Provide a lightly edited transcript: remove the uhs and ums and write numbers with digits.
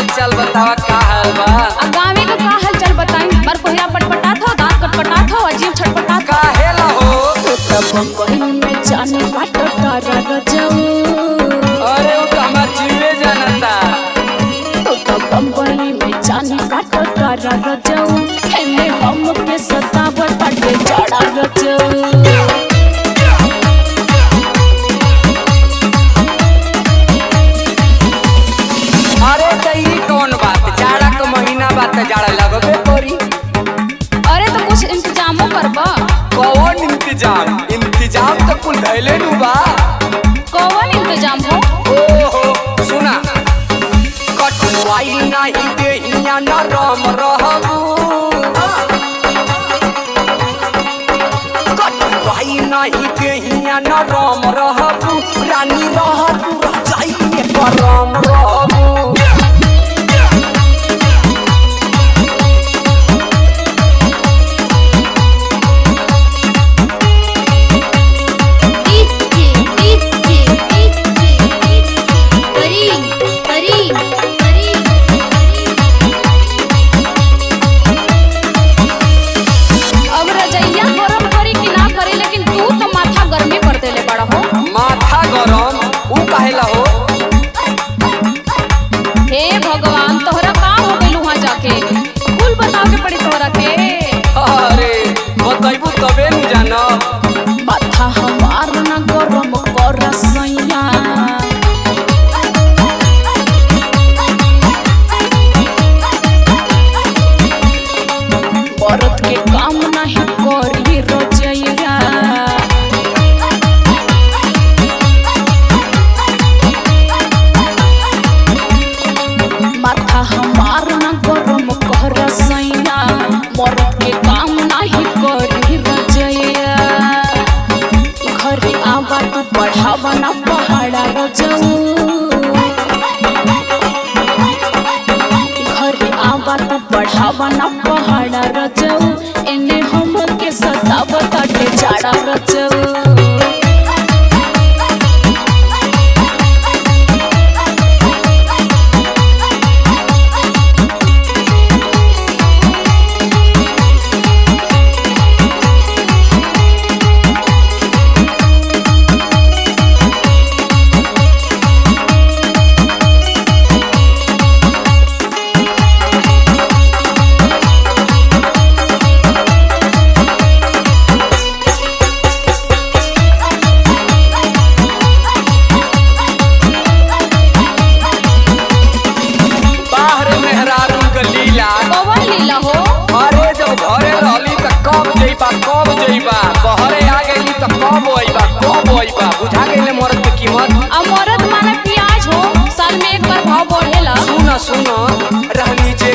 हाल चाल बतावा का हाल बा। गाँव का हाल चाल बताई। बार पहिरा पटपटात हो, दांत कटपटात हो, अजीब छटपटात काहे ला हो। बम्बई में जाने बाटो तारा रजऊ। अरे वो तो हमार जीवे जानता। तो बम्बई में जाने बाटो तारा रजऊ। एने हम के सतावत बाटे जाड़ा रजऊ। अरे तई कौन बात, जाड़ा का महीना बात जाड़ा लगबे करी। अरे तो कुछ इंतजामो करबा। कौन इंतजाम, इंतजाम तो कुल धैले नु बा। कौन इंतजाम हो? ओहो सुना, कटवाई नहीं देहिया नरम रहबू। कटवाई नहीं देहिया नरम रहबू, रानी रहबू रजाई में गरम रहबू। माथा गरम ऊ काहेला हो। हे भगवान, तोहरा का हो गइल वहां जाके? कुल बताओ के पड़ी तोहरा के। अरे बताइबू तबे न जानब। माथा हमार ना गरम कर सैया। औरत के काम नहीं करी रजैया। माथा हमार ना गरम कर सैया। मर्द के काम नहीं करी रजैया। घरे आवा तू बढ़ावा ना पहाड़ा रजऊ। घरे आवा तू बढ़ावा ना पहाड़ा रजऊ। एने हम के सतावत बाटे जाड़ा रजऊ। लीला हो। अरे जब घरे रहली त कब जइबा, बहरे आ गइली त कब अइबा। बुझा गइले मर्द के कीमत। अब मर्द माने प्याज हो, साल में एक बार भाव बढ़ेला। सुन रहनी जे